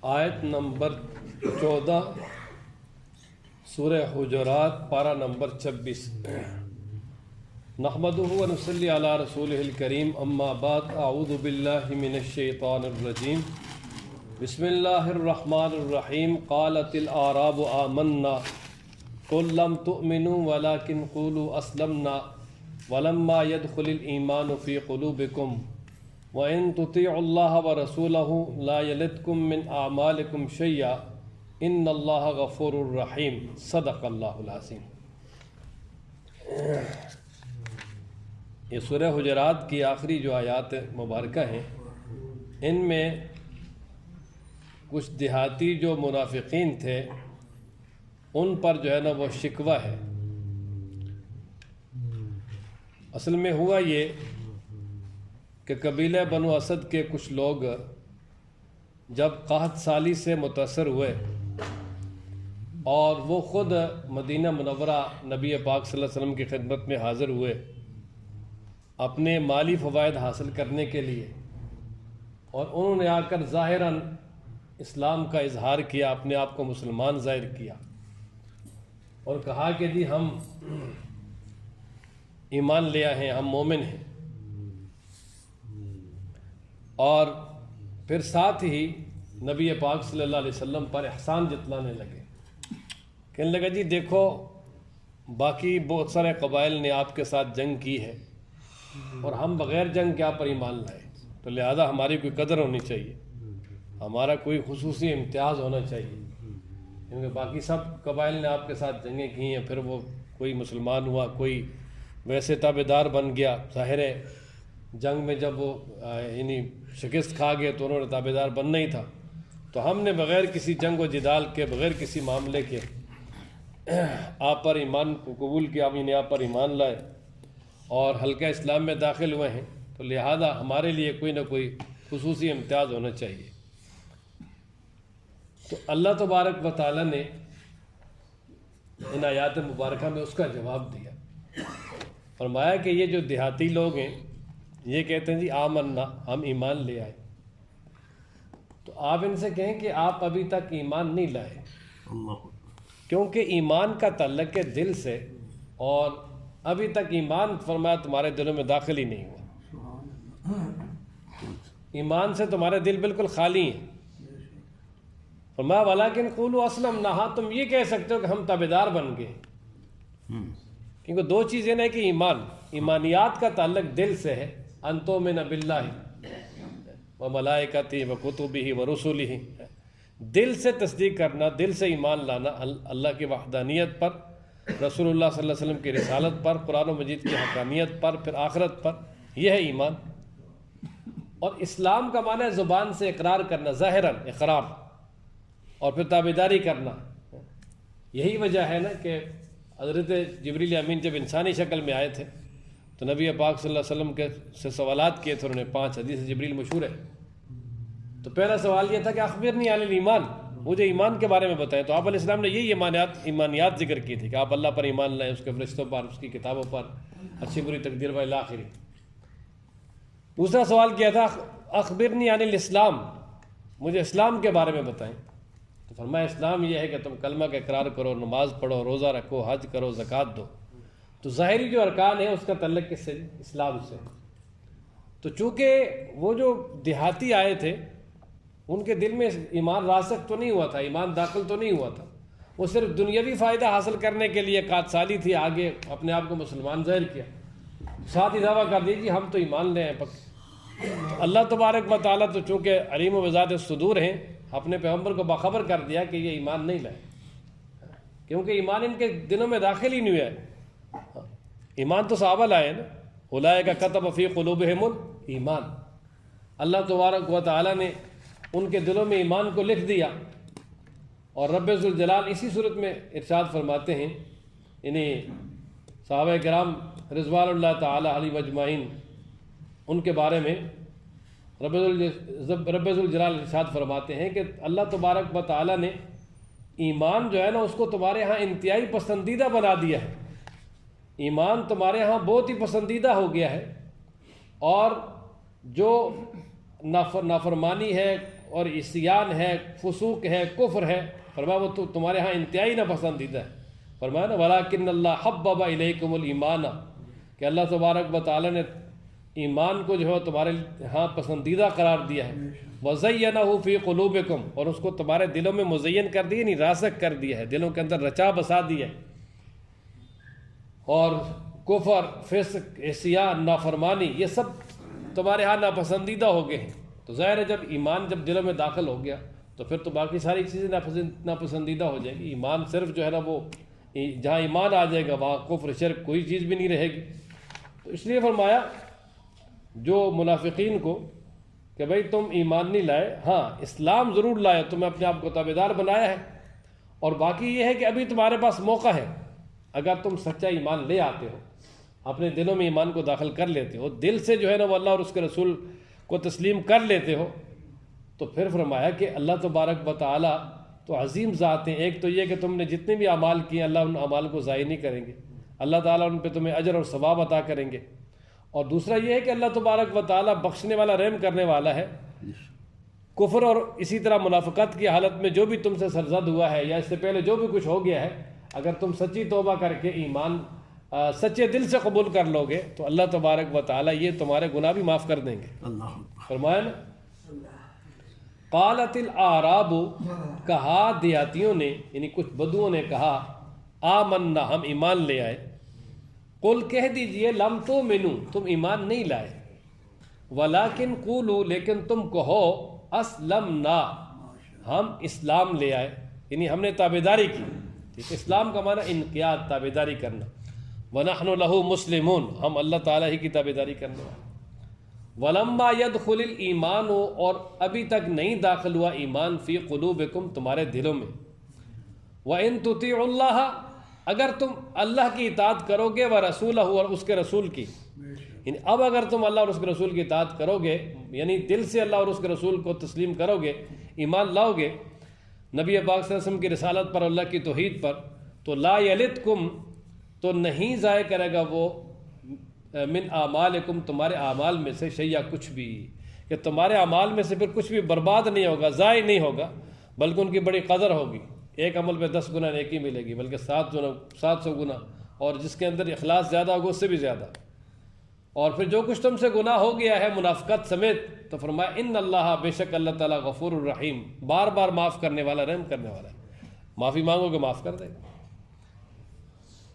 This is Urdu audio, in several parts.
آیت نمبر 14 سورہ حجرات پارہ نمبر 26۔ نحمدہ و نصلی علی رسولہ الکریم، اما بعد، اعوذ باللہ من الشیطان الرجیم، بسم اللہ الرحمن الرحیم۔ قالت الاعراب آمنا قل لم تؤمنوا ولكن قولوا اسلمنا ولما يدخل الایمان فی قلوبکم وَإِن تُطِيعُوا اللَّهَ وَرَسُولَهُ لَا يَلِتْكُم مِّنْ أَعْمَالِكُمْ شَيْئًا إِنَّ اللَّهَ غَفُورٌ رَحِيمٌ۔ صدق اللہ العظیم۔ یہ سورہ حجرات کی آخری جو آیات مبارکہ ہیں، ان میں کچھ دیہاتی جو منافقین تھے ان پر جو ہے نا وہ شکوہ ہے۔ اصل میں ہوا یہ کہ قبیلہ بنو اسد کے کچھ لوگ جب قحط سالی سے متاثر ہوئے اور وہ خود مدینہ منورہ نبی پاک صلی اللہ علیہ وسلم کی خدمت میں حاضر ہوئے اپنے مالی فوائد حاصل کرنے کے لیے، اور انہوں نے آ کر ظاہراً اسلام کا اظہار کیا، اپنے آپ کو مسلمان ظاہر کیا اور کہا کہ جی ہم ایمان لے آئے ہیں، ہم مومن ہیں، اور پھر ساتھ ہی نبی پاک صلی اللہ علیہ وسلم پر احسان جتلانے لگے، کہنے لگا جی دیکھو باقی بہت سارے قبائل نے آپ کے ساتھ جنگ کی ہے اور ہم بغیر جنگ کے آپ پر ایمان لائے، تو لہذا ہماری کوئی قدر ہونی چاہیے، ہمارا کوئی خصوصی امتیاز ہونا چاہیے، کیونکہ باقی سب قبائل نے آپ کے ساتھ جنگیں کی ہیں، پھر وہ کوئی مسلمان ہوا، کوئی ویسے تابع دار بن گیا، ظاہر ہے جنگ میں جب وہ یعنی شکست کھا گئے تو انہوں نے تابع دار بننا ہی تھا، تو ہم نے بغیر کسی جنگ و جدال کے، بغیر کسی معاملے کے آپ پر ایمان کو قبول کیا، یعنی آپ پر ایمان لائے اور حلقہ اسلام میں داخل ہوئے ہیں، تو لہذا ہمارے لیے کوئی نہ کوئی خصوصی امتیاز ہونا چاہیے۔ تو اللہ تبارک و تعالیٰ نے ان آیات مبارکہ میں اس کا جواب دیا، فرمایا کہ یہ جو دیہاتی لوگ ہیں یہ کہتے ہیں جی آمنا، ہم ایمان لے آئے، تو آپ ان سے کہیں کہ آپ ابھی تک ایمان نہیں لائے، کیونکہ ایمان کا تعلق ہے دل سے، اور ابھی تک ایمان فرمایا تمہارے دلوں میں داخل ہی نہیں ہوا، ایمان سے تمہارے دل بالکل خالی ہیں۔ فرمایا ولیکن قولوا اسلمنا، ہاں تم یہ کہہ سکتے ہو کہ ہم تابعدار بن گئے، کیونکہ دو چیزیں نا کہ ایمانیات کا تعلق دل سے ہے، ان تؤمن باللہ وملائکتہ وکتبہ ورسلہ، دل سے تصدیق کرنا، دل سے ایمان لانا اللہ کی وحدانیت پر، رسول اللہ صلی اللہ علیہ وسلم کی رسالت پر، قرآن و مجید کی حقانیت پر، پھر آخرت پر، یہ ہے ایمان۔ اور اسلام کا معنی ہے زبان سے اقرار کرنا، ظاہراً اقرار، اور پھر تابعداری کرنا۔ یہی وجہ ہے نا کہ حضرت جبریل امین جب انسانی شکل میں آئے تھے تو نبی پاک صلی اللہ علیہ وسلم کے سے سوالات کیے تھے انہوں نے، 5 حدیث جبریل مشہور ہے۔ تو پہلا سوال یہ تھا کہ اخبرنی عن الایمان، مجھے ایمان کے بارے میں بتائیں، تو آپ علیہ السلام نے یہی ایمانیات ذکر کی تھی کہ آپ اللہ پر ایمان لائیں، اس کے فرشتوں پر، اس کی کتابوں پر، اچھی بری تقدیر و الی آخر۔ دوسرا سوال کیا تھا اخبرنی عن الاسلام، مجھے اسلام کے بارے میں بتائیں، تو فرمایا اسلام یہ ہے کہ تم کلمہ کا اقرار کرو، نماز پڑھو، روزہ رکھو، حج کرو، زکوٰۃ دو۔ تو ظاہری جو ارکان ہیں اس کا تعلق کس سے؟ اسلام سے۔ تو چونکہ وہ جو دیہاتی آئے تھے ان کے دل میں ایمان راسخ تو نہیں ہوا تھا، ایمان داخل تو نہیں ہوا تھا، وہ صرف دنیاوی فائدہ حاصل کرنے کے لیے قحط سالی تھی، آگے اپنے آپ کو مسلمان ظاہر کیا، ساتھ ہی دعویٰ کر دیجیے ہم تو ایمان لے ہیں پکے۔ اللہ تبارک و تعالیٰ تو چونکہ علیم و بذات الصدور ہیں، اپنے پیغمبر کو باخبر کر دیا کہ یہ ایمان نہیں لائے، کیونکہ ایمان ان کے دلوں میں داخل ہی نہیں ہوا ہے۔ ایمان تو صحابہ لائے نا، اولئک کتب فی قلوبہم الایمان، اللہ تبارک و تعالیٰ نے ان کے دلوں میں ایمان کو لکھ دیا، اور رب ذوالجلال اسی صورت میں ارشاد فرماتے ہیں، انہیں صحابہ کرام رضوان اللہ تعالیٰ علیہ اجمعین ان کے بارے میں رب ذوالجلال ارشاد فرماتے ہیں کہ اللہ تبارک و تعالیٰ نے ایمان جو ہے نا اس کو تمہارے ہاں انتہائی پسندیدہ بنا دیا ہے، ایمان تمہارے ہاں بہت ہی پسندیدہ ہو گیا ہے، اور جو نافرمانی ہے اور عصیان ہے، فسوق ہے، کفر ہے، فرمایا وہ تو تمہارے ہاں انتہائی ناپسندیدہ ہے۔ فرمایا نا وَلَٰكِنَّ اللَّهَ حَبَّبَ إِلَيْكُمُ الْإِيمَانَ، کہ اللہ تبارک و تعالیٰ نے ایمان کو جو ہے تمہارے ہاں پسندیدہ قرار دیا ہے، وَزَيَّنَهُ فِي قُلُوبِكُمْ، اور اس کو تمہارے دلوں میں مزین کر دیا، نہیں راسخ کر دیا ہے، دلوں کے اندر رچا بسا دیا ہے۔ اور کفر، فسق، عصیان، نافرمانی، یہ سب تمہارے ہاں ناپسندیدہ ہو گئے ہیں۔ تو ظاہر ہے جب ایمان جب دلوں میں داخل ہو گیا تو پھر تو باقی ساری چیزیں ناپسندیدہ ہو جائیں گی۔ ایمان صرف جو ہے نا وہ جہاں ایمان آ جائے گا وہاں کفر، شرک، کوئی چیز بھی نہیں رہے گی۔ تو اس لیے فرمایا جو منافقین کو کہ بھئی تم ایمان نہیں لائے، ہاں اسلام ضرور لائے، تمہیں اپنے آپ کو تابعدار بنایا ہے، اور باقی یہ ہے کہ ابھی تمہارے پاس موقع ہے، اگر تم سچا ایمان لے آتے ہو، اپنے دلوں میں ایمان کو داخل کر لیتے ہو، دل سے جو ہے نا وہ اللہ اور اس کے رسول کو تسلیم کر لیتے ہو، تو پھر فرمایا کہ اللہ تبارک و تعالیٰ تو عظیم ذات ہیں۔ ایک تو یہ کہ تم نے جتنے بھی اعمال کیے اللہ ان اعمال کو ضائع نہیں کریں گے، اللہ تعالیٰ ان پہ تمہیں اجر اور ثواب عطا کریں گے، اور دوسرا یہ ہے کہ اللہ تبارک و تعالیٰ بخشنے والا، رحم کرنے والا ہے۔ کفر اور اسی طرح منافقت کی حالت میں جو بھی تم سے سرزد ہوا ہے یا اس سے پہلے جو بھی کچھ ہو گیا ہے، اگر تم سچی توبہ کر کے ایمان سچے دل سے قبول کر لو گے تو اللہ تبارک و تعالیٰ یہ تمہارے گناہ بھی معاف کر دیں گے۔ فرمایا نا قالت الاعراب، کہا دیہاتیوں نے، یعنی کچھ بدوؤں نے کہا، آمنا، ہم ایمان لے آئے، قل کہہ دیجئے لم تؤمنوا، تم ایمان نہیں لائے، ولیکن قولوا، لیکن تم کہو اسلمنا، ہم اسلام لے آئے، یعنی ہم نے تابعداری کی۔ ٹھیک، اسلام کا معنی انقیاد، تابعداری کرنا، وَنَحْنُ لَهُ مُسْلِمُونَ، ہم اللہ تعالیٰ ہی کی تابعداری کرنے والے۔ وَلَمَّا يَدْخُلِ الْإِيمَانُ، اور ابھی تک نہیں داخل ہوا ایمان، فی قلوبکم، تمہارے دلوں میں، وَإِن تُطِيعُوا اللَّهَ، اگر تم اللہ کی اطاعت کرو گے، وَرَسُولَهُ، اور اس کے رسول کی، یعنی اب اگر تم اللہ اور اس کے رسول کی اطاعت کرو گے، یعنی دل سے اللہ اور اس کے رسول کو تسلیم کرو گے، ایمان لاؤ گے نبی پاک صلی اللہ علیہ وسلم کی رسالت پر، اللہ کی توحید پر، تو لا یلتکم، تو نہیں ضائع کرے گا وہ، من اعمالکم، تمہارے اعمال میں سے، شیئا، کچھ بھی، کہ تمہارے اعمال میں سے پھر کچھ بھی برباد نہیں ہوگا، ضائع نہیں ہوگا، بلکہ ان کی بڑی قدر ہوگی۔ ایک عمل پہ 10 گنا نیکی ملے گی، بلکہ 700 گنا، اور جس کے اندر اخلاص زیادہ ہوگا اس سے بھی زیادہ۔ اور پھر جو کچھ تم سے گناہ ہو گیا ہے منافقت سمیت، تو فرمایا ان اللہ، بے شک اللہ تعالیٰ غفور الرحیم، بار بار معاف کرنے والا، رحم کرنے والا ہے، معافی مانگو گے معاف کر دے گا۔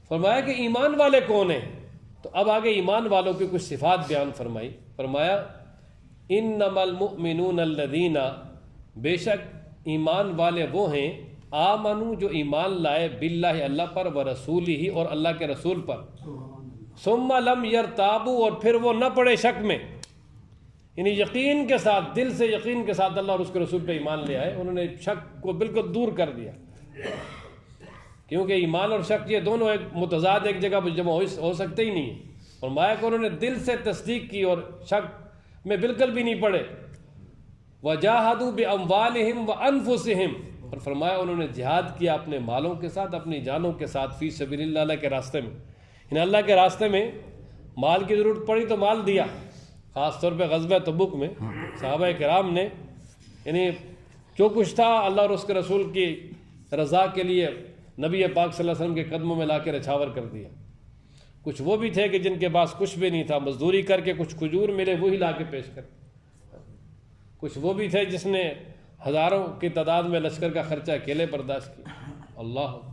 فرمایا کہ ایمان والے کون ہیں؟ تو اب آگے ایمان والوں کی کچھ صفات بیان فرمائی۔ فرمایا انما المؤمنون الذین، بے شک ایمان والے وہ ہیں، آمنو، جو ایمان لائے، باللہ، اللہ پر، ورسولہ، اور اللہ کے رسول پر، ثم لم یرتابوا، اور پھر وہ نہ پڑے شک میں، یعنی یقین کے ساتھ، دل سے یقین کے ساتھ اللہ اور اس کے رسول پہ ایمان لے آئے، انہوں نے شک کو بالکل دور کر دیا، کیونکہ ایمان اور شک یہ دونوں ایک متضاد ایک جگہ پر جمع ہو سکتے ہی نہیں ہیں۔ فرمایا کہ انہوں نے دل سے تصدیق کی اور شک میں بالکل بھی نہیں پڑے۔ وجاہدوا باموالہم وانفسہم، اور فرمایا انہوں نے جہاد کیا اپنے مالوں کے ساتھ، اپنی جانوں کے ساتھ، فی سبیل اللہ، اللہ کے راستے میں، یعنی اللہ کے راستے میں مال کی ضرورت پڑی تو مال دیا۔ خاص طور پہ غزوہ تبوک میں صحابہ کرام نے یعنی جو کچھ تھا اللہ اور اس کے رسول کی رضا کے لیے نبی پاک صلی اللہ علیہ وسلم کے قدموں میں لا کے نچھاور کر دیا۔ کچھ وہ بھی تھے کہ جن کے پاس کچھ بھی نہیں تھا، مزدوری کر کے کچھ کھجور ملے وہی لا کے پیش کر، کچھ وہ بھی تھے جس نے ہزاروں کی تعداد میں لشکر کا خرچہ اکیلے برداشت کیا۔ اللہ اکبر۔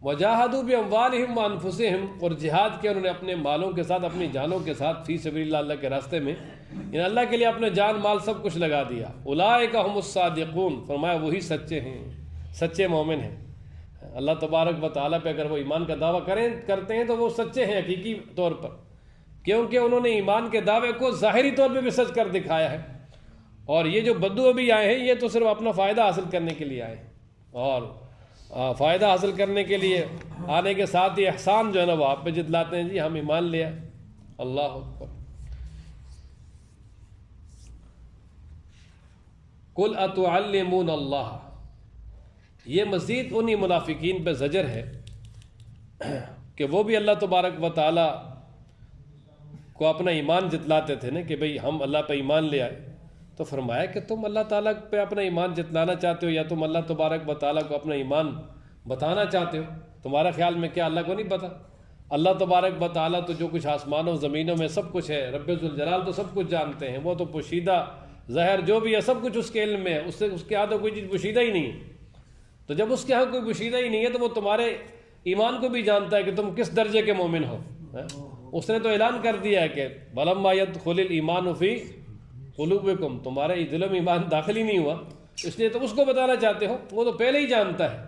وجاہدوا باموالہم وانفسہم، اور جہاد کیا انہوں نے اپنے مالوں کے ساتھ، اپنی جانوں کے ساتھ، فی سبیل اللہ، اللہ کے راستے میں، یعنی اللہ کے لیے اپنے جان مال سب کچھ لگا دیا۔ اولئک ھم الصادقون، فرمایا وہی سچے ہیں، سچے مومن ہیں۔ اللہ تبارک و تعالیٰ پہ اگر وہ ایمان کا دعویٰ کرتے ہیں تو وہ سچے ہیں حقیقی طور پر، کیونکہ انہوں نے ایمان کے دعوے کو ظاہری طور پہ بھی سچ کر دکھایا ہے۔ اور یہ جو بدو ابھی آئے ہیں یہ تو صرف اپنا فائدہ حاصل کرنے کے لیے آئے ہیں، اور فائدہ حاصل کرنے کے لیے آنے کے ساتھ ہی احسان جو ہے نا وہ آپ پہ جتلاتے ہیں، جی ہم ایمان لے آئے۔ اللہ اکبر۔ قل اتعلمون اللہ، یہ مزید انہی منافقین پہ زجر ہے کہ وہ بھی اللہ تبارک و تعالی کو اپنا ایمان جتلاتے تھے نا کہ بھئی ہم اللہ پہ ایمان لے آئے، تو فرمایا کہ تم اللہ تعالیٰ پہ اپنا ایمان جتلانا چاہتے ہو یا تم اللہ تبارک و تعالیٰ کو اپنا ایمان بتانا چاہتے ہو؟ تمہارا خیال میں کیا اللہ کو نہیں پتہ؟ اللہ تبارک و تعالیٰ تو جو کچھ آسمانوں زمینوں میں سب کچھ ہے، رب ذوالجلال تو سب کچھ جانتے ہیں، وہ تو پوشیدہ ظاہر جو بھی ہے سب کچھ اس کے علم میں ہے، اس کے ہاں تو کوئی چیز پوشیدہ ہی نہیں ہے۔ تو جب اس کے ہاں کوئی پوشیدہ ہی نہیں ہے تو وہ تمہارے ایمان کو بھی جانتا ہے کہ تم کس درجے کے مومن ہو۔ اس نے تو اعلان کر دیا ہے کہ وَلَمَّا يَدْخُلِ الْإِيمَانُ فِي قُلُوبِكُمْ، تمہارے دلوں میں ایمان داخل ہی نہیں ہوا، اس لیے تم اس کو بتانا چاہتے ہو، وہ تو پہلے ہی جانتا ہے۔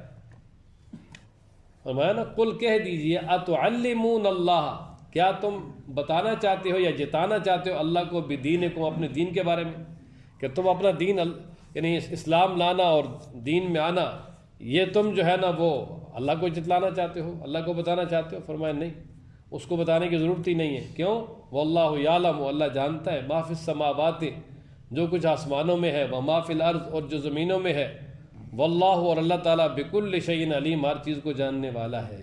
فرمایا نا قل کہہ دیجئے اتعلمون اللہ، کیا تم بتانا چاہتے ہو یا جتانا چاہتے ہو اللہ کو بدینکم، اپنے دین کے بارے میں، کہ تم اپنا دین یعنی اسلام لانا اور دین میں آنا، یہ تم جو ہے نا وہ اللہ کو جتلانا چاہتے ہو، اللہ کو بتانا چاہتے ہو؟ فرمایا نہیں، اس کو بتانے کی ضرورت ہی نہیں ہے۔ کیوں؟ واللہ یعلم، اللہ جانتا ہے، ما فی السماوات، جو کچھ آسمانوں میں ہے، وما فی الارض، اور جو زمینوں میں ہے، واللہ، اور اللہ تعالیٰ بکل شیء علیم، ہر چیز کو جاننے والا ہے۔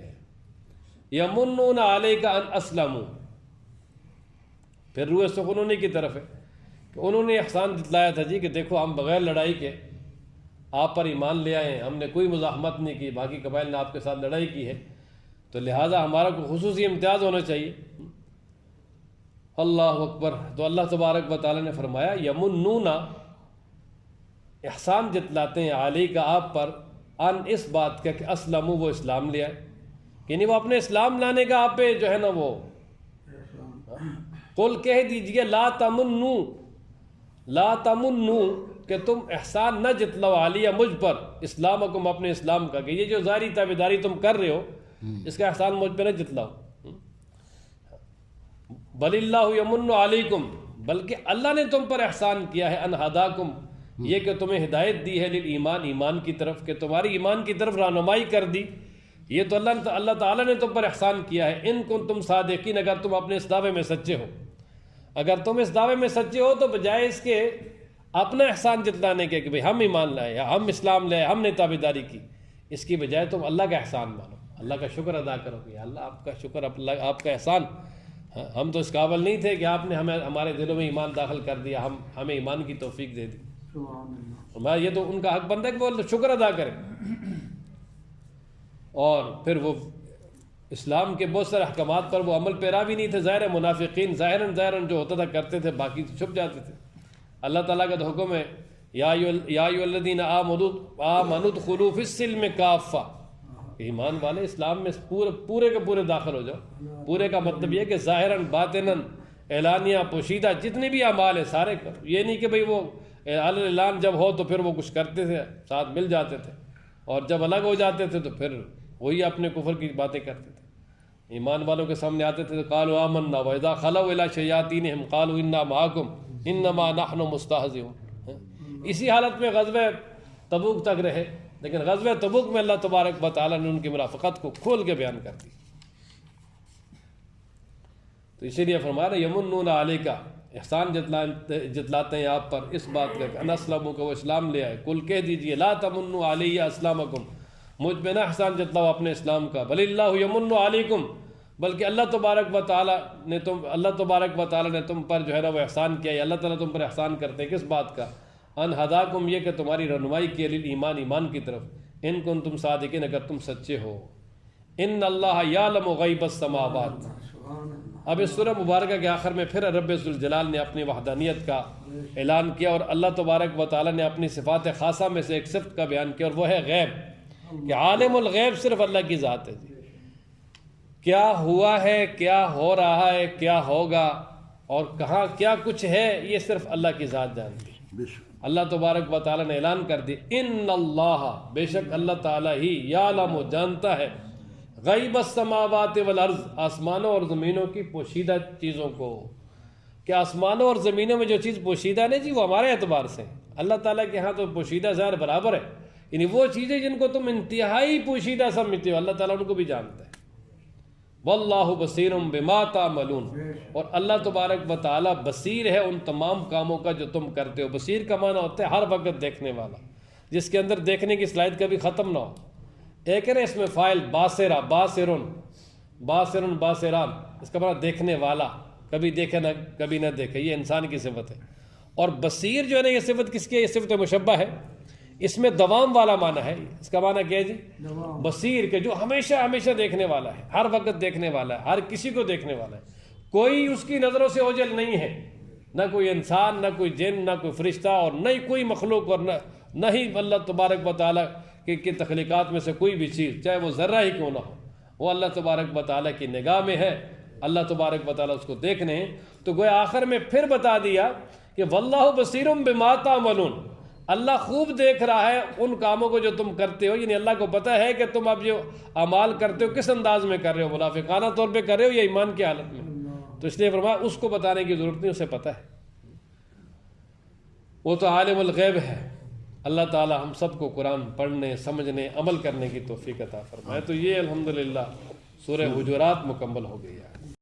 یمنون علیک ان اسلموا، پھر روح سخنونی کی طرف ہے کہ انہوں نے احسان جتلایا تھا جی کہ دیکھو ہم بغیر لڑائی کے آپ پر ایمان لے آئے ہیں، ہم نے کوئی مزاحمت نہیں کی، باقی قبائل نے آپ کے ساتھ لڑائی کی ہے، تو لہٰذا ہمارا کوئی خصوصی امتیاز ہونا چاہیے۔ اللہ اکبر۔ تو اللہ تبارک و تعالیٰ نے فرمایا یمنون، احسان جتلاتے ہیں علی کا آپ پر، ان اس بات کا کہ اسلموا، وہ اسلام لے آئے، یعنی وہ اپنے اسلام لانے کا آپ پہ جو ہے نا وہ قل کہہ دیجئے لا تمنوا، لا تمنوا، کہ تم احسان نہ جتلاؤ علیہ، مجھ پر، اسلامکم، اپنے اسلام کا، کہ یہ جو ظاہری تابعداری تم کر رہے ہو اس کا احسان مجھ پہ نہ جتلاؤ۔ بل اللہ یمن علیکم، بلکہ اللہ نے تم پر احسان کیا ہے، ان ہداکم، یہ کہ تمہیں ہدایت دی ہے، للایمان، ایمان کی طرف، کہ تمہاری ایمان کی طرف رہنمائی کر دی، یہ تو اللہ تعالیٰ نے تم پر احسان کیا ہے۔ ان کنتم صادقین، اگر تم اپنے اس دعوے میں سچے ہو، اگر تم اس دعوے میں سچے ہو تو بجائے اس کے اپنا احسان جتلانے کے کہ بھئی ہم ایمان لائے یا ہم اسلام لائے، ہم نے تابعداری کی، اس کی بجائے تم اللہ کا احسان مانو، اللہ کا شکر ادا کرو کہ اللہ آپ کا شکر، آپ کا احسان، ہم تو اس قابل نہیں تھے کہ آپ نے ہمارے دلوں میں ایمان داخل کر دیا، ہمیں ایمان کی توفیق دے دی۔ یہ تو ان کا حق بنتا ہے کہ وہ شکر ادا کرے۔ اور پھر وہ اسلام کے بہت سارے احکامات پر وہ عمل پیرا بھی نہیں تھے، ظاہر منافقین ظاہراً جو ہوتا تھا کرتے تھے، باقی چھپ جاتے تھے۔ اللہ تعالیٰ کا تو حکم ہے یا ایھا الذین آمنوا ادخلوا فی السلم کافہ، ایمان والے اسلام میں پورے کے پورے داخل ہو جاؤ۔ پورے کا مطلب یہ کہ ظاہراً باطناً اعلانیہ پوشیدہ جتنے بھی اعمال ہیں سارے کرو، یہ نہیں کہ بھئی وہ اعلان جب ہو تو پھر وہ کچھ کرتے تھے، ساتھ مل جاتے تھے، اور جب الگ ہو جاتے تھے تو پھر وہی اپنے کفر کی باتیں کرتے تھے۔ ایمان والوں کے سامنے آتے تھے تو قالوا آمنا واذا خلوا الی شیاطینہم قالوا انا معکم انما نحن مستہزئون۔ اسی حالت میں غزوہ تبوک تک رہے، لیکن غزوہ تبوک میں اللہ تبارک و تعالیٰ نے ان کی منافقت کو کھول کے بیان کر دی۔ تو اسی لیے فرمایا یمنون علیک، احسان جتلاتے ہیں آپ پر اس بات کا کہ ان اسلموا، کہ وہ اسلام لے آئے۔ قل کہہ دیجئے لا تمنوا علی اسلامکم، مجھ پہ نہ احسان جتلاؤ اپنے اسلام کا، بل اللہ یمن علیکم، بلکہ اللہ تبارک و تعالیٰ نے تم پر جو ہے نا وہ احسان کیا ہے۔ اللہ تعالیٰ تم پر احسان کرتے ہیں کس بات کا؟ ان ہداکم، یہ کہ تمہاری رہنمائی کی، للایمان، ایمان کی طرف، ان کنتم صادقین، اگر تم سچے ہو۔ ان اللہ یعلم غیب السماوات۔ اب اس سورہ مبارکہ کے آخر میں پھر رب ذوالجلال نے اپنی وحدانیت کا اعلان کیا، اور اللہ تبارک و تعالیٰ نے اپنی صفات خاصہ میں سے ایک صفت کا بیان کیا، اور وہ ہے غیب، کہ عالم الغیب صرف اللہ کی ذات ہے جی۔ کیا ہوا ہے، کیا ہو رہا ہے، کیا ہوگا، اور کہاں کیا کچھ ہے، یہ صرف اللہ کی ذات جانتی ہے۔ اللہ تبارک و تعالیٰ نے اعلان کر دی ان اللہ، بے شک اللہ تعالیٰ ہی، یعلم، جانتا ہے، غیب السماوات والارض، آسمانوں اور زمینوں کی پوشیدہ چیزوں کو۔ کہ آسمانوں اور زمینوں میں جو چیز پوشیدہ نہیں جی وہ ہمارے اعتبار سے اللہ تعالیٰ کے ہاں تو پوشیدہ ظاہر برابر ہے، یعنی وہ چیزیں جن کو تم انتہائی پوشیدہ سمجھتے ہو اللہ تعالیٰ ان کو بھی جانتا ہے۔ واللہ بصیر بما تعملون، اور اللہ تبارک و تعالیٰ بصیر ہے ان تمام کاموں کا جو تم کرتے ہو۔ بصیر کا معنی ہوتا ہے ہر وقت دیکھنے والا، جس کے اندر دیکھنے کی صلاحیت کبھی ختم نہ ہو۔ ایک ہے نا اس میں فاعل باسرہ، باسرن، باسرن، باسران، اس کا معنی دیکھنے والا، کبھی دیکھے نہ کبھی نہ دیکھے، یہ انسان کی صفت ہے۔ اور بصیر جو ہے نا، یہ صفت کس کی ہے؟ یہ صفت مشبہ ہے، اس میں دوام والا معنی ہے۔ اس کا معنی کیا ہے جی؟ بصیر، کہ جو ہمیشہ ہمیشہ دیکھنے والا ہے، ہر وقت دیکھنے والا ہے، ہر کسی کو دیکھنے والا ہے، کوئی اس کی نظروں سے اوجھل نہیں ہے، نہ کوئی انسان، نہ کوئی جن، نہ کوئی فرشتہ، اور نہ ہی کوئی مخلوق، اور نہ ہی اللہ تبارک و تعالیٰ کی تخلیقات میں سے کوئی بھی چیز، چاہے وہ ذرہ ہی کیوں نہ ہو، وہ اللہ تبارک و تعالیٰ کی نگاہ میں ہے، اللہ تبارک و تعالیٰ اس کو دیکھنے ہیں۔ تو گویا آخر میں پھر بتا دیا کہ واللہ بصیر بما تعملون، اللہ خوب دیکھ رہا ہے ان کاموں کو جو تم کرتے ہو، یعنی اللہ کو پتہ ہے کہ تم اب جو اعمال کرتے ہو کس انداز میں کر رہے ہو، منافقانہ طور پہ کر رہے ہو یا ایمان کی حالت میں۔ تو اس لیے فرمایا اس کو بتانے کی ضرورت نہیں، اسے پتہ ہے، وہ تو عالم الغیب ہے۔ اللہ تعالی ہم سب کو قرآن پڑھنے، سمجھنے، عمل کرنے کی توفیق عطا فرمائے۔ تو یہ الحمدللہ سورہ حجرات مکمل ہو گئی ہے۔